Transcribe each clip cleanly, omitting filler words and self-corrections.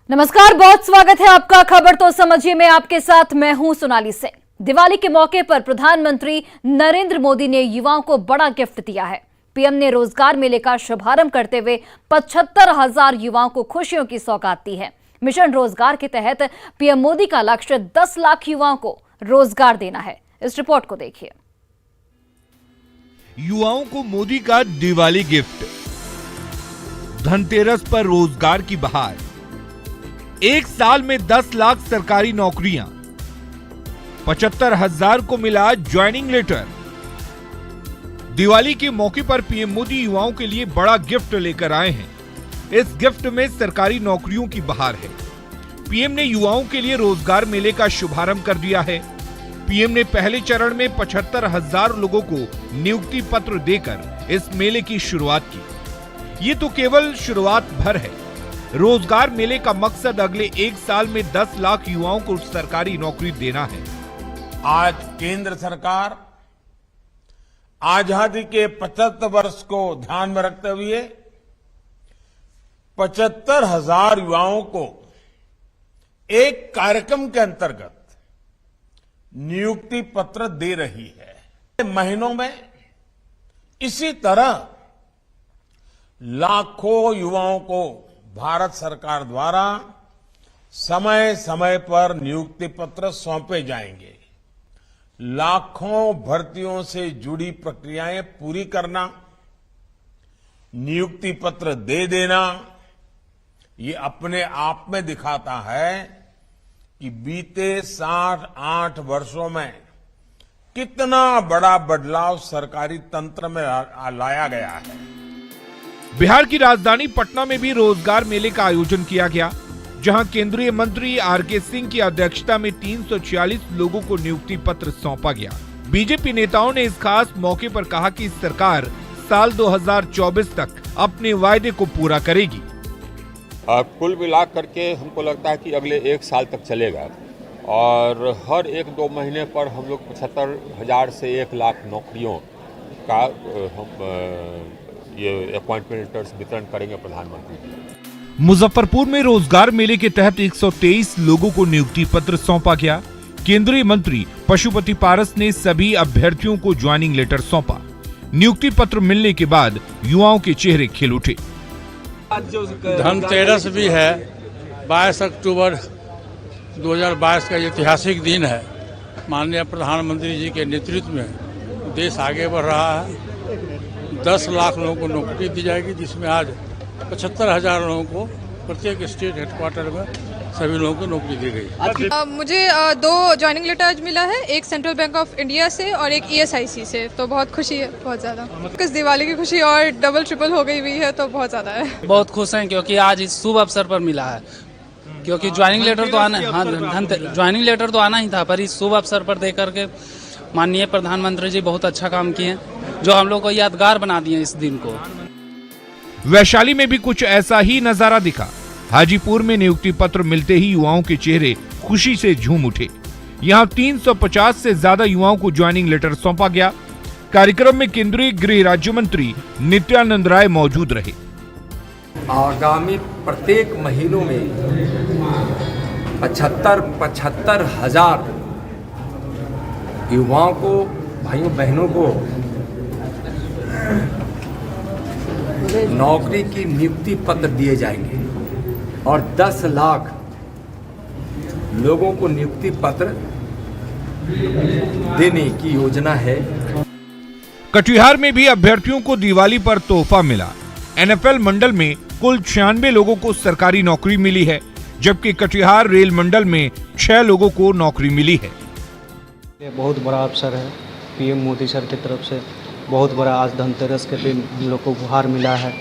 नमस्कार, बहुत स्वागत है आपका। खबर तो समझिए में आपके साथ मैं हूं सोनाली सिंह। दिवाली के मौके पर प्रधानमंत्री नरेंद्र मोदी ने युवाओं को बड़ा गिफ्ट दिया है। पीएम ने रोजगार मेले का शुभारंभ करते हुए 75,000 युवाओं को खुशियों की सौगात दी है। मिशन रोजगार के तहत पीएम मोदी का लक्ष्य 10 लाख युवाओं को रोजगार देना है। इस रिपोर्ट को देखिए। युवाओं को मोदी का दिवाली गिफ्ट, धनतेरस पर रोजगार की बहार, एक साल में 10 लाख सरकारी नौकरियां, 75,000 को मिला ज्वाइनिंग लेटर। दिवाली के मौके पर पीएम मोदी युवाओं के लिए बड़ा गिफ्ट लेकर आए हैं। इस गिफ्ट में सरकारी नौकरियों की बहार है। पीएम ने युवाओं के लिए रोजगार मेले का शुभारंभ कर दिया है। पीएम ने पहले चरण में 75,000 लोगों को नियुक्ति पत्र देकर इस मेले की शुरुआत की। ये तो केवल शुरुआत भर है। रोजगार मेले का मकसद अगले एक साल में 10 लाख युवाओं को सरकारी नौकरी देना है। आज केंद्र सरकार आजादी के 75 वर्ष को ध्यान में रखते हुए 75,000 युवाओं को एक कार्यक्रम के अंतर्गत नियुक्ति पत्र दे रही है। महीनों में इसी तरह लाखों युवाओं को भारत सरकार द्वारा समय समय पर नियुक्ति पत्र सौंपे जाएंगे। लाखों भर्तियों से जुड़ी प्रक्रियाएं पूरी करना, नियुक्ति पत्र दे देना, ये अपने आप में दिखाता है कि बीते 7-8 वर्षों में कितना बड़ा बदलाव सरकारी तंत्र में लाया गया है। बिहार की राजधानी पटना में भी रोजगार मेले का आयोजन किया गया, जहां केंद्रीय मंत्री आर.के. सिंह की अध्यक्षता में 346 लोगों को नियुक्ति पत्र सौंपा गया। बीजेपी नेताओं ने इस खास मौके पर कहा कि सरकार साल 2024 तक अपने वायदे को पूरा करेगी। कुल मिला करके हमको लगता है कि अगले एक साल तक चलेगा और हर 1-2 महीने पर हम लोग 75,000 से 1 लाख नौकरियों का हम ये अपॉइंटमेंट लेटर्स वितरण करेंगे प्रधानमंत्री जी। मुजफ्फरपुर में रोजगार मेले के तहत 123 लोगों को नियुक्ति पत्र सौंपा गया। केंद्रीय मंत्री पशुपति पारस ने सभी अभ्यर्थियों को ज्वाइनिंग लेटर सौंपा। नियुक्ति पत्र मिलने के बाद युवाओं के चेहरे खिल उठे। धनतेरस भी है, 22 अक्टूबर 2022 का ऐतिहासिक दिन है। माननीय प्रधानमंत्री जी के नेतृत्व में देश आगे बढ़ रहा है। 10 लाख लोगों को नौकरी दी जाएगी, जिसमें आज 75,000 लोगों को प्रत्येक स्टेट हेडक्वार्टर में सभी लोगों को नौकरी दी गई। मुझे 2 ज्वाइनिंग लेटर मिला है, एक सेंट्रल बैंक ऑफ इंडिया से और एक ESIC से। तो बहुत खुशी है, बहुत ज्यादा। किस दिवाली की खुशी और डबल ट्रिपल हो गई हुई है, तो बहुत ज्यादा है। बहुत खुश हैं क्योंकि आज इस शुभ अवसर पर मिला है। क्योंकि ज्वाइनिंग लेटर तो आना, ज्वाइनिंग लेटर तो आना ही था, पर इस शुभ अवसर पर देकर के माननीय प्रधानमंत्री जी बहुत अच्छा काम किए, जो हम लोग को यादगार बना दिए इस दिन को। वैशाली में भी कुछ ऐसा ही नजारा दिखा। हाजीपुर में नियुक्ति पत्र मिलते ही युवाओं के चेहरे खुशी से झूम उठे। यहां 350 से ज्यादा युवाओं को ज्वाइनिंग लेटर सौंपा गया। कार्यक्रम में केंद्रीय गृह राज्य मंत्री नित्यानंद राय मौजूद रहे। आगामी प्रत्येक महीनों में 75,000 युवाओं को, भाइयों बहनों को नौकरी की नियुक्ति पत्र दिए जाएंगे और 10 लाख लोगों को नियुक्ति पत्र देने की योजना है। कटिहार में भी अभ्यर्थियों को दिवाली पर तोहफा मिला। NFL मंडल में कुल 96 लोगों को सरकारी नौकरी मिली है, जबकि कटिहार रेल मंडल में 6 लोगों को नौकरी मिली है। ये बहुत बड़ा अवसर है। पीएम मोदी सर की तरफ से बहुत बड़ा आज धनतेरस के दिन हम लोग को उपहार मिला है।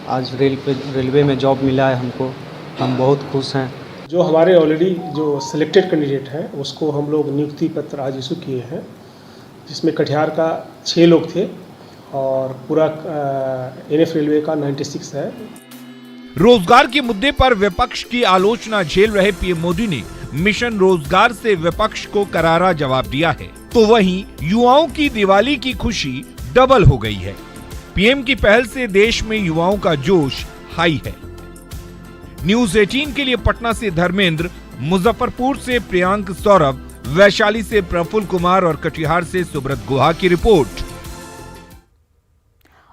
आज रेलवे में जॉब मिला है हमको, हम बहुत खुश हैं। जो हमारे ऑलरेडी जो सिलेक्टेड कैंडिडेट हैं उसको हम लोग नियुक्ति पत्र आज इशू किए हैं, जिसमें कटिहार का 6 लोग थे और पूरा NF रेलवे का 96 है। रोजगार के मुद्दे पर विपक्ष की आलोचना झेल रहे पीएम मोदी ने मिशन रोजगार से विपक्ष को करारा जवाब दिया है। तो वहीं युवाओं की दिवाली की खुशी डबल हो गई है। पीएम की पहल से देश में युवाओं का जोश हाई है। न्यूज 18 के लिए पटना से धर्मेंद्र, मुजफ्फरपुर से प्रियांक सौरभ, वैशाली से प्रफुल्ल कुमार और कटिहार से सुब्रत गुहा की रिपोर्ट।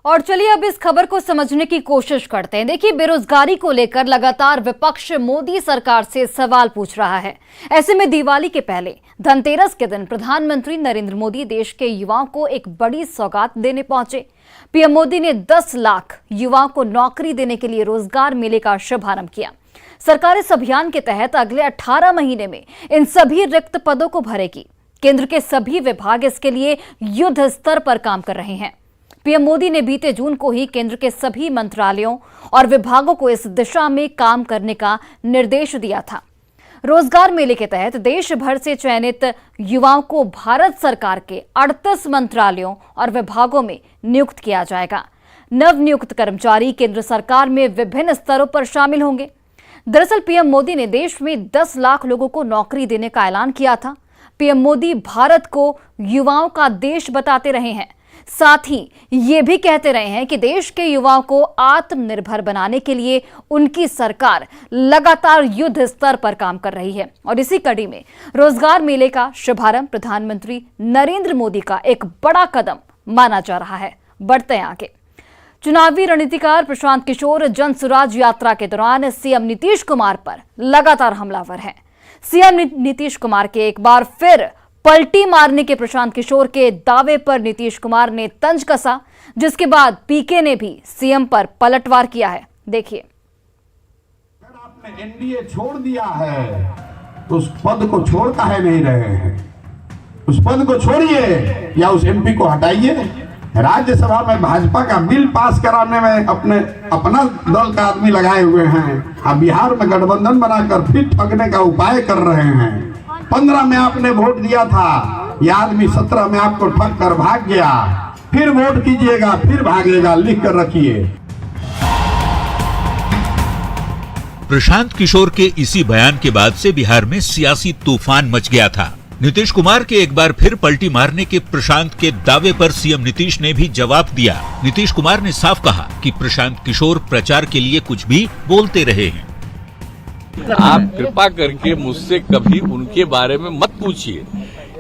और चलिए अब इस खबर को समझने की कोशिश करते हैं। देखिए, बेरोजगारी को लेकर लगातार विपक्ष मोदी सरकार से सवाल पूछ रहा है। ऐसे में दिवाली के पहले धनतेरस के दिन प्रधानमंत्री नरेंद्र मोदी देश के युवाओं को एक बड़ी सौगात देने पहुंचे। पीएम मोदी ने 10 लाख युवाओं को नौकरी देने के लिए रोजगार मेले का शुभारंभ किया। सरकार इस अभियान के तहत अगले 18 महीने में इन सभी रिक्त पदों को भरेगी। केंद्र के सभी विभाग इसके लिए युद्ध स्तर पर काम कर रहे हैं। पीएम मोदी ने बीते जून को ही केंद्र के सभी मंत्रालयों और विभागों को इस दिशा में काम करने का निर्देश दिया था। रोजगार मेले के तहत देश भर से चयनित युवाओं को भारत सरकार के 38 मंत्रालयों और विभागों में नियुक्त किया जाएगा। नवनियुक्त कर्मचारी केंद्र सरकार में विभिन्न स्तरों पर शामिल होंगे। दरअसल पीएम मोदी ने देश में 10 लाख लोगों को नौकरी देने का ऐलान किया था। पीएम मोदी भारत को युवाओं का देश बताते रहे हैं, साथ ही ये भी कहते रहे हैं कि देश के युवाओं को आत्मनिर्भर बनाने के लिए उनकी सरकार लगातार युद्ध स्तर पर काम कर रही है। और इसी कड़ी में रोजगार मेले का शुभारंभ प्रधानमंत्री नरेंद्र मोदी का एक बड़ा कदम माना जा रहा है। बढ़ते हैं आगे। चुनावी रणनीतिकार प्रशांत किशोर जन सुराज यात्रा के दौरान सीएम नीतीश कुमार पर लगातार हमलावर हैं। सीएम नीतीश कुमार के एक बार फिर पलटी मारने के प्रशांत किशोर के दावे पर नीतीश कुमार ने तंज कसा, जिसके बाद पीके ने भी सीएम पर पलटवार किया है। देखिए, अगर आपने एनडीए छोड़ दिया है तो उस पद को छोड़ काहे नहीं रहे हैं? उस पद को छोड़िए या उस एमपी को हटाइए। राज्यसभा में भाजपा का बिल पास कराने में अपना दल का आदमी लगाए हुए हैं। अब बिहार में गठबंधन बनाकर फिर ठगने का उपाय कर रहे हैं। 15 में आपने वोट दिया था, यह आदमी 17 में आपको ठग कर भाग गया। फिर वोट कीजिएगा, फिर भागेगा, लिख कर रखिए। प्रशांत किशोर के इसी बयान के बाद से बिहार में सियासी तूफान मच गया था। नीतीश कुमार के एक बार फिर पलटी मारने के प्रशांत के दावे पर सीएम नीतीश ने भी जवाब दिया। नीतीश कुमार ने साफ कहा कि प्रशांत किशोर प्रचार के लिए कुछ भी बोलते रहे हैं। आप कृपा करके मुझसे कभी उनके बारे में मत पूछिए।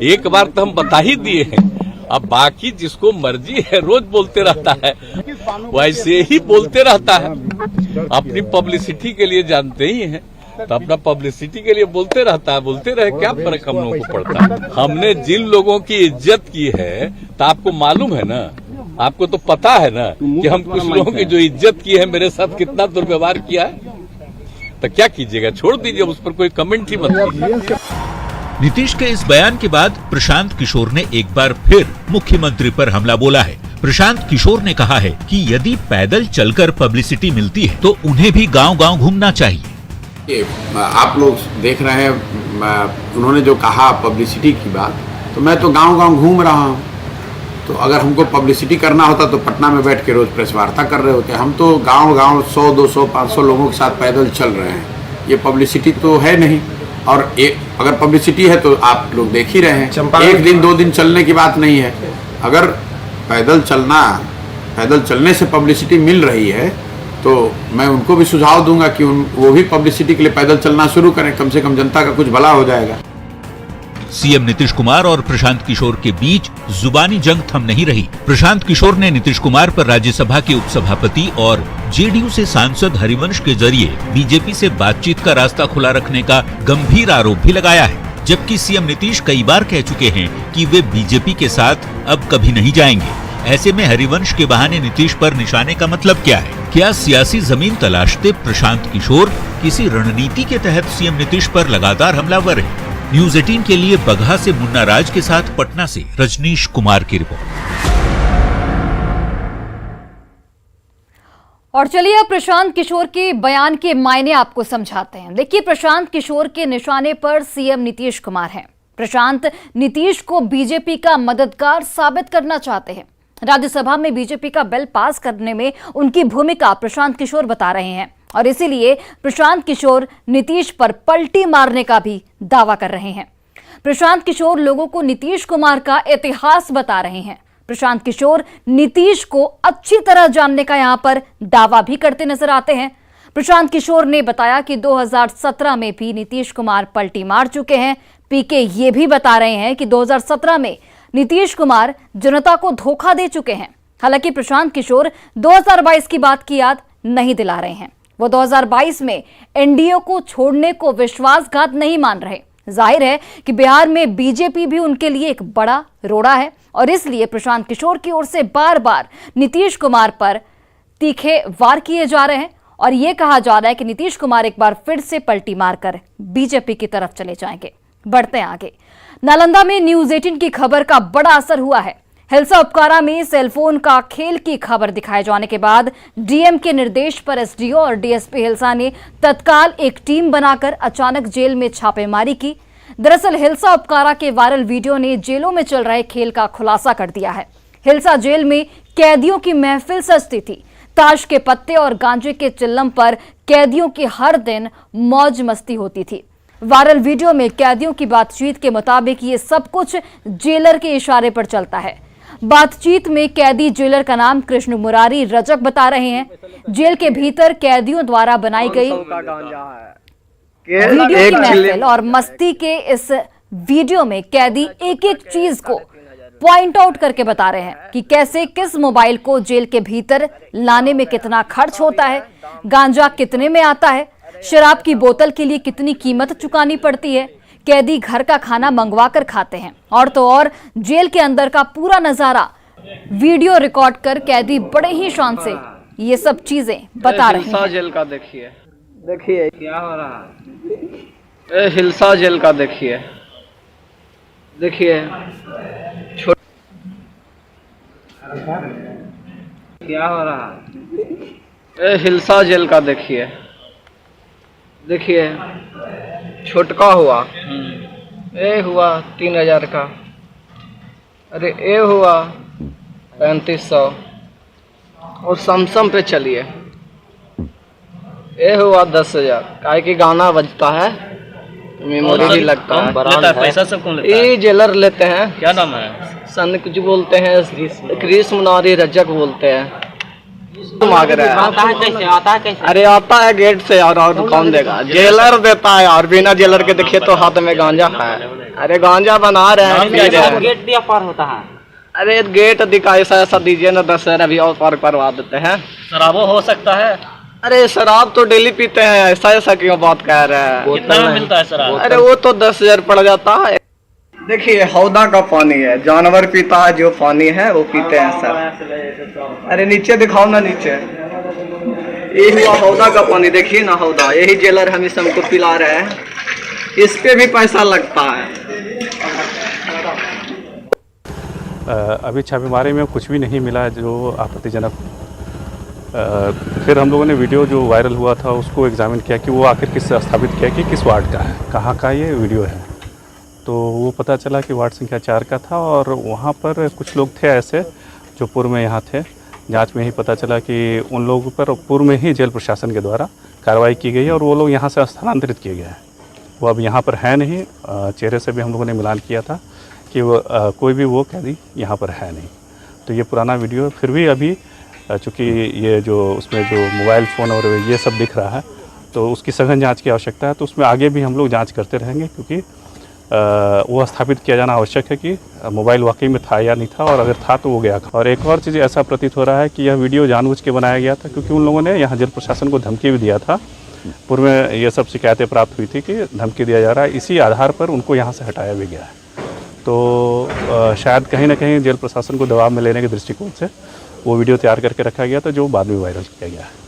एक बार तो हम बता ही दिए हैं, अब बाकी जिसको मर्जी है रोज बोलते रहता है, वैसे ही बोलते रहता है। अपनी पब्लिसिटी के लिए जानते ही हैं, तो अपना पब्लिसिटी के लिए बोलते रहता है। बोलते रहे, क्या फर्क हम लोगों को पड़ता है? हमने जिन लोगों की इज्जत की है तो आपको मालूम है ना, आपको तो पता है ना कि हम कुछ लोगों की जो इज्जत की है मेरे साथ कितना दुर्व्यवहार किया है। तो क्या कीजिएगा, छोड़ दीजिए, उस पर कोई कमेंट ही मत कीजिए। नीतीश के इस बयान के बाद प्रशांत किशोर ने एक बार फिर मुख्यमंत्री पर हमला बोला है। प्रशांत किशोर ने कहा है कि यदि पैदल चलकर पब्लिसिटी मिलती है तो उन्हें भी गांव-गांव घूमना चाहिए। आप लोग देख रहे हैं, उन्होंने जो कहा पब्लिसिटी की बात, तो मैं तो गांव-गांव घूम रहा हूं। तो अगर हमको पब्लिसिटी करना होता तो पटना में बैठ के रोज प्रेस वार्ता कर रहे होते। हम तो गांव-गांव 100, 200, 500 लोगों के साथ पैदल चल रहे हैं। ये पब्लिसिटी तो है नहीं। और अगर पब्लिसिटी है तो आप लोग देख ही रहे हैं, एक दिन 2 दिन चलने की बात नहीं है। अगर पैदल चलने से पब्लिसिटी मिल रही है तो मैं उनको भी सुझाव दूंगा कि वो भी पब्लिसिटी के लिए पैदल चलना शुरू करें। कम से कम जनता का कुछ भला हो जाएगा। सीएम नीतीश कुमार और प्रशांत किशोर के बीच जुबानी जंग थम नहीं रही। प्रशांत किशोर ने नीतीश कुमार पर राज्यसभा के उपसभापति और जेडीयू से सांसद हरिवंश के जरिए बीजेपी से बातचीत का रास्ता खुला रखने का गंभीर आरोप भी लगाया है। जबकि सीएम नीतीश कई बार कह चुके हैं कि वे बीजेपी के साथ अब कभी नहीं जाएंगे। ऐसे में हरिवंश के बहाने नीतीश पर निशाने का मतलब क्या है? क्या सियासी जमीन तलाशते प्रशांत किशोर किसी रणनीति के तहत सीएम नीतीश पर लगातार हमलावर है? न्यूज 18 के लिए बगहा से मुन्ना राज के साथ पटना से रजनीश कुमार की रिपोर्ट। और चलिए अब प्रशांत किशोर के बयान के मायने आपको समझाते हैं। देखिए, प्रशांत किशोर के निशाने पर सीएम नीतीश कुमार हैं। प्रशांत नीतीश को बीजेपी का मददगार साबित करना चाहते हैं। राज्यसभा में बीजेपी का बिल पास करने में उनकी भूमिका प्रशांत किशोर बता रहे हैं और इसीलिए प्रशांत किशोर नीतीश पर पलटी मारने का भी दावा कर रहे हैं। प्रशांत किशोर लोगों को नीतीश कुमार का इतिहास बता रहे हैं। प्रशांत किशोर नीतीश को अच्छी तरह जानने का यहां पर दावा भी करते नजर आते हैं। प्रशांत किशोर ने बताया कि 2017 में भी नीतीश कुमार पलटी मार चुके हैं। पीके ये भी बता रहे हैं कि 2017 में नीतीश कुमार जनता को धोखा दे चुके हैं। हालांकि प्रशांत किशोर 2022 की बात की याद नहीं दिला रहे हैं। वो 2022 में एनडीए को छोड़ने को विश्वासघात नहीं मान रहे। जाहिर है कि बिहार में बीजेपी भी उनके लिए एक बड़ा रोड़ा है और इसलिए प्रशांत किशोर की ओर से बार बार नीतीश कुमार पर तीखे वार किए जा रहे हैं और यह कहा जा रहा है कि नीतीश कुमार एक बार फिर से पलटी मारकर बीजेपी की तरफ चले जाएंगे। बढ़ते हैं आगे। नालंदा में न्यूज 18 की खबर का बड़ा असर हुआ है। हिलसा उपकारा में सेलफोन का खेल की खबर दिखाए जाने के बाद डीएम के निर्देश पर एसडीओ और डीएसपी हिलसा ने तत्काल एक टीम बनाकर अचानक जेल में छापेमारी की। दरअसल हिलसा उपकारा के वायरल वीडियो ने जेलों में चल रहे खेल का खुलासा कर दिया है। हिलसा जेल में कैदियों की महफिल सजती थी। ताश के पत्ते और गांजे के चिल्लम पर कैदियों की हर दिन मौज मस्ती होती थी। वायरल वीडियो में कैदियों की बातचीत के मुताबिक ये सब कुछ जेलर के इशारे पर चलता है। बातचीत में कैदी जेलर का नाम कृष्ण मुरारी रजक बता रहे हैं। जेल के भीतर कैदियों द्वारा बनाई गई वीडियो की महफिल और मस्ती के इस वीडियो में कैदी एक एक चीज को पॉइंट आउट करके बता रहे हैं कि कैसे किस मोबाइल को जेल के भीतर लाने में कितना खर्च होता है, गांजा कितने में आता है, शराब की बोतल के लिए कितनी कीमत चुकानी पड़ती है। कैदी घर का खाना मंगवा कर खाते हैं और तो और जेल के अंदर का पूरा नजारा वीडियो रिकॉर्ड कर कैदी बड़े ही शान से ये सब चीजें बता रहे हैं। जेल का देखिए क्या हो रहा है। हिलसा जेल का देखिए क्या हो रहा है। हिलसा जेल का देखिए छोटका हुआ ए हुआ 3000 का, अरे ए हुआ 3500 और समसम पे चलिए ए हुआ 10,000। काहे कि गाना बजता है, मेमोरी भी लगता है। पैसा सब कौन लेता है? ये जेलर लेते हैं। क्या नाम है? सन कुछ बोलते हैं, कृष्ण मुरारी रजक बोलते हैं। मांग रहे हैं। कैसे आता है? कैसे? अरे आता है गेट से यार, और कौन देगा? जेलर देता है यार। बिना जेलर के देखिए तो हाथ में गांजा है। अरे गांजा बना रहे हैं। गेट दिया पार होता है। अरे गेट दिखा ऐसा दीजिए ना, 10,000 अभी और पार करवा देते हैं। शराबो हो सकता है। अरे शराब तो डेली पीते हैं, ऐसा क्यों बात कह रहे हैं? कितना में मिलता है शराब? अरे वो तो 10,000 पड़ जाता है। देखिए हौदा का पानी है, जानवर पीता है, जो पानी है वो पीते हैं सर। अरे नीचे दिखाओ ना, नीचे ये हुआ हौदा का पानी। देखिए ना हौदा, यही जेलर हम इस हमको पिला रहे हैं। इस पे भी पैसा लगता है। अभी छापेमारी में कुछ भी नहीं मिला है जो आपत्तिजनक। फिर हम लोगों ने वीडियो जो वायरल हुआ था उसको एग्जामिन किया कि वो आखिर किस स्थापित किया कि किस वार्ड का है, कहाँ का ये वीडियो है। तो वो पता चला कि वार्ड संख्या 4 का था और वहाँ पर कुछ लोग थे ऐसे जो पूर्व में यहाँ थे। जांच में ही पता चला कि उन लोगों पर पूर्व में ही जेल प्रशासन के द्वारा कार्रवाई की गई है और वो लोग यहाँ से स्थानांतरित किए गए हैं। वो अब यहाँ पर है नहीं। चेहरे से भी हम लोगों ने मिलान किया था कि वो कोई भी वो कैदी यहाँ पर है नहीं। तो ये पुराना वीडियो फिर भी अभी चूँकि ये जो उसमें जो मोबाइल फ़ोन और ये सब दिख रहा है तो उसकी सघन जांच की आवश्यकता है। तो उसमें आगे भी हम लोग जांच करते रहेंगे क्योंकि वो स्थापित किया जाना आवश्यक है कि मोबाइल वाकई में था या नहीं था, और अगर था तो वो गया। और एक और चीज़ ऐसा प्रतीत हो रहा है कि यह वीडियो जानबूझ के बनाया गया था क्योंकि उन लोगों ने यहाँ जेल प्रशासन को धमकी भी दिया था। पूर्व में ये सब शिकायतें प्राप्त हुई थी कि धमकी दिया जा रहा है, इसी आधार पर उनको यहाँ से हटाया भी गया है। तो शायद कहीं ना कहीं जेल प्रशासन को दबाव में लेने के दृष्टिकोण से वो वीडियो तैयार करके रखा गया था जो बाद में वायरल किया गया है।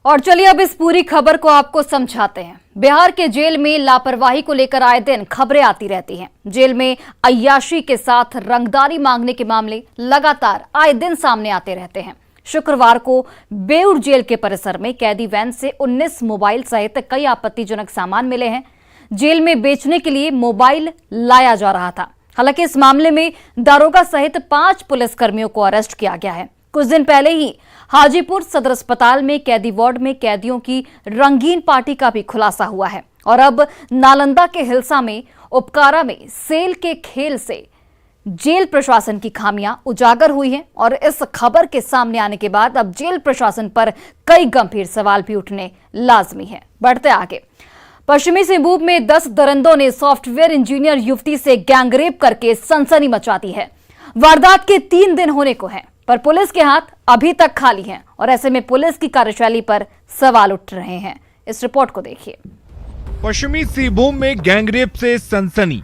और चलिए अब इस पूरी खबर को आपको समझाते हैं। बिहार के जेल में लापरवाही को लेकर आए दिन खबरें आती रहती हैं। जेल में अय्याशी के साथ रंगदारी मांगने के मामले लगातार आए दिन सामने आते रहते हैं। शुक्रवार को बेउर जेल के परिसर में कैदी वैन से 19 मोबाइल सहित कई आपत्तिजनक सामान मिले हैं। जेल में बेचने के लिए मोबाइल लाया जा रहा था। हालांकि इस मामले में दारोगा सहित 5 पुलिसकर्मियों को अरेस्ट किया गया है। कुछ दिन पहले ही हाजीपुर सदर अस्पताल में कैदी वार्ड में कैदियों की रंगीन पार्टी का भी खुलासा हुआ है। और अब नालंदा के हिलसा में उपकारा में सेल के खेल से जेल प्रशासन की खामियां उजागर हुई हैं और इस खबर के सामने आने के बाद अब जेल प्रशासन पर कई गंभीर सवाल भी उठने लाजमी हैं। बढ़ते आगे, पश्चिमी सिंहभूम में 10 दरिंदों ने सॉफ्टवेयर इंजीनियर युवती से गैंगरेप करके सनसनी मचा दी है। वारदात के 3 दिन होने को हैं, पर पुलिस के हाथ अभी तक खाली हैं और ऐसे में पुलिस की कार्यशैली पर सवाल उठ रहे हैं। इस रिपोर्ट को देखिए। पश्चिमी सिंहभूम में गैंगरेप से सनसनी।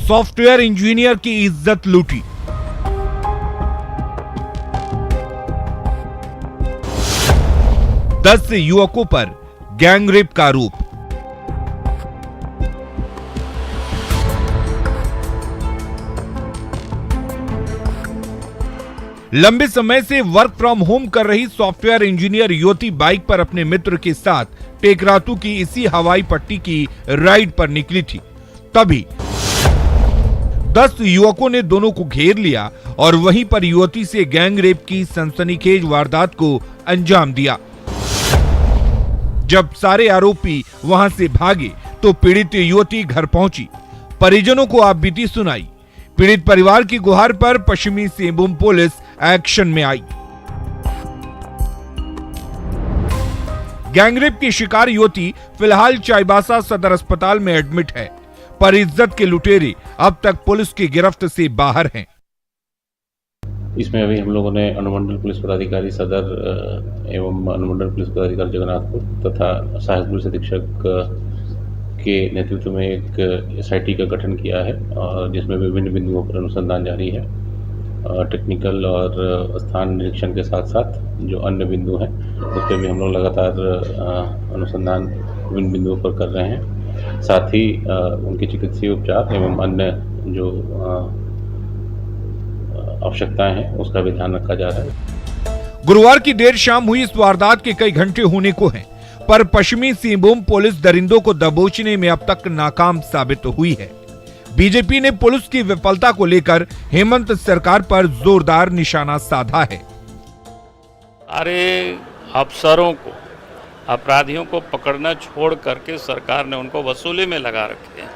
सॉफ्टवेयर इंजीनियर की इज्जत लूटी। दस युवकों पर गैंगरेप का आरोप। लंबे समय से वर्क फ्रॉम होम कर रही सॉफ्टवेयर इंजीनियर युवती बाइक पर अपने मित्र के साथ टेकरातू की इसी हवाई पट्टी की राइड पर निकली थी। तभी 10 युवकों ने दोनों को घेर लिया और वहीं पर युवती से गैंगरेप की सनसनीखेज वारदात को अंजाम दिया। जब सारे आरोपी वहां से भागे तो पीड़ित युवती घर पहुंची, परिजनों को आपबीती सुनाई। पीड़ित परिवार की गुहार पर पश्चिमी सिंहभूम पुलिस एक्शन में आई। गैंगरेप की शिकार युवती फिलहाल चाईबासा सदर अस्पताल में एडमिट है, पर इज्जत के लुटेरे अब तक पुलिस की गिरफ्त से बाहर हैं। इसमें अभी हम लोगों ने अनुमंडल पुलिस पदाधिकारी सदर एवं अनुमंडल पुलिस पदाधिकारी जगन्नाथपुर तथा सहायक पुलिस अधीक्षक के नेतृत्व में एक SIT का गठन किया है, जिसमें विभिन्न बिंदुओं पर अनुसंधान जारी है। टेक्निकल और स्थान निरीक्षण के साथ साथ जो अन्य बिंदु हैं उस पर भी हम लोग लगातार अनुसंधान विभिन्न बिंदुओं पर कर रहे हैं। साथ ही उनके चिकित्सीय उपचार एवं अन्य जो आवश्यकताएं हैं उसका भी ध्यान रखा जा रहा है। गुरुवार की देर शाम हुई इस वारदात के कई घंटे होने को हैं, पर पश्चिमी सिंहभूम पुलिस दरिंदों को दबोचने में अब तक नाकाम साबित हुई है। बीजेपी ने पुलिस की विफलता को लेकर हेमंत सरकार पर जोरदार निशाना साधा है। अरे अफसरों को, अपराधियों को पकड़ना छोड़ करके सरकार ने उनको वसूली में लगा रखे हैं।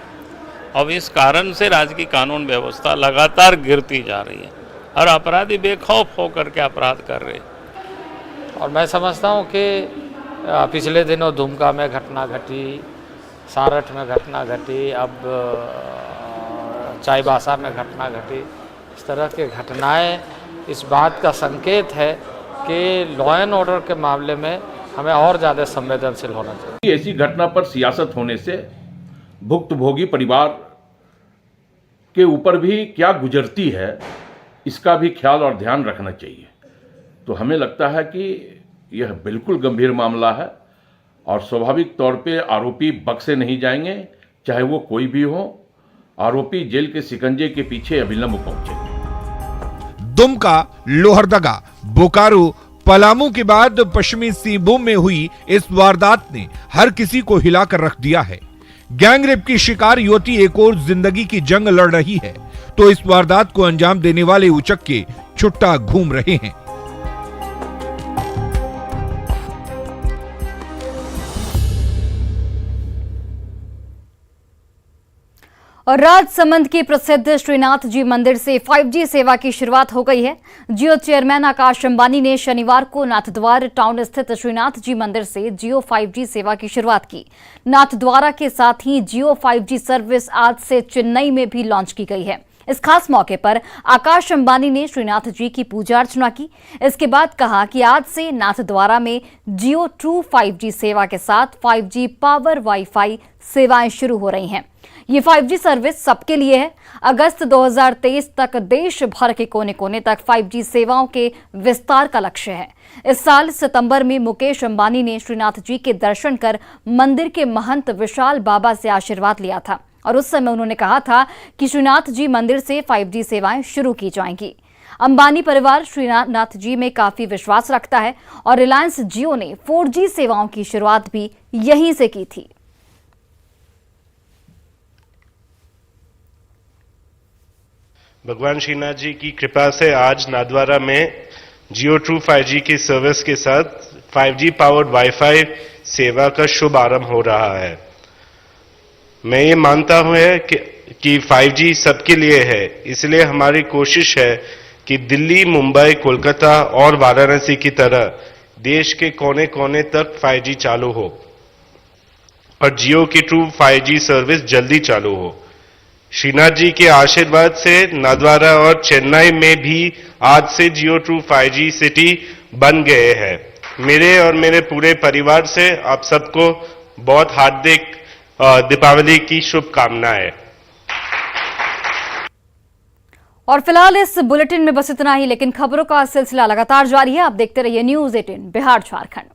अब इस कारण से राज्य की कानून व्यवस्था लगातार गिरती जा रही है और अपराधी बेखौफ होकर के अपराध कर रहे हैं। और मैं समझता हूँ कि पिछले दिनों दुमका में घटना घटी, सारठ में घटना घटी, अब चाईबासा में घटना घटी। इस तरह की घटनाएं इस बात का संकेत है कि लॉ एंड ऑर्डर के मामले में हमें और ज़्यादा संवेदनशील होना चाहिए। ऐसी घटना पर सियासत होने से भुक्तभोगी परिवार के ऊपर भी क्या गुजरती है, इसका भी ख्याल और ध्यान रखना चाहिए। तो हमें लगता है कि यह बिल्कुल गंभीर मामला है और स्वाभाविक तौर पे आरोपी बख्शे नहीं जाएंगे, चाहे वो कोई भी हो। आरोपी जेल के शिकंजे के पीछे अविलंब पहुंचेंगे। दुमका, लोहरदगा, बोकारो, पलामू के बाद पश्चिमी सिंहभूम में हुई इस वारदात ने हर किसी को हिलाकर रख दिया है। गैंगरेप की शिकार युवती एक और जिंदगी की जंग लड़ रही है, तो इस वारदात को अंजाम देने वाले उचक्के छुट्टा घूम रहे हैं। और राजसमंद के प्रसिद्ध श्रीनाथ जी मंदिर से 5G सेवा की शुरुआत हो गई है। जियो चेयरमैन आकाश अंबानी ने शनिवार को नाथद्वारा टाउन स्थित श्रीनाथ जी मंदिर से जियो 5G सेवा की शुरुआत की। नाथद्वारा के साथ ही जियो 5G सर्विस आज से चेन्नई में भी लॉन्च की गई है। इस खास मौके पर आकाश अंबानी ने श्रीनाथ जी की पूजा अर्चना की। इसके बाद कहा कि आज से नाथद्वारा में जियो ट्रू 5G सेवा के साथ 5G पावर वाईफाई सेवाएं शुरू हो रही हैं। ये 5G सर्विस सबके लिए है। अगस्त 2023 तक देश भर के कोने कोने तक 5G सेवाओं के विस्तार का लक्ष्य है। इस साल सितंबर में मुकेश अंबानी ने श्रीनाथ जी के दर्शन कर मंदिर के महंत विशाल बाबा से आशीर्वाद लिया था और उस समय उन्होंने कहा था कि श्रीनाथ जी मंदिर से 5G सेवाएं शुरू की जाएंगी। अंबानी परिवार श्रीनाथ जी में काफी विश्वास रखता है और रिलायंस जियो ने 4G सेवाओं की शुरुआत भी यहीं से की थी। भगवान श्रीनाथ जी की कृपा से आज नाथद्वारा में जियो ट्रू 5G की सर्विस के साथ 5G पावर्ड वाईफाई सेवा का शुभ आरंभ हो रहा है। मैं ये मानता हूं कि 5G सबके लिए है, इसलिए हमारी कोशिश है कि दिल्ली, मुंबई, कोलकाता और वाराणसी की तरह देश के कोने कोने तक 5G चालू हो और जियो की ट्रू 5G सर्विस जल्दी चालू हो। श्रीनाथ जी के आशीर्वाद से नादवारा और चेन्नई में भी आज से जियो ट्रू 5G सिटी बन गए हैं। मेरे और मेरे पूरे परिवार से आप सबको बहुत हार्दिक दीपावली की शुभकामनाएं। और फिलहाल इस बुलेटिन में बस इतना ही, लेकिन खबरों का सिलसिला लगातार जारी है। आप देखते रहिए न्यूज़ 18 बिहार झारखंड।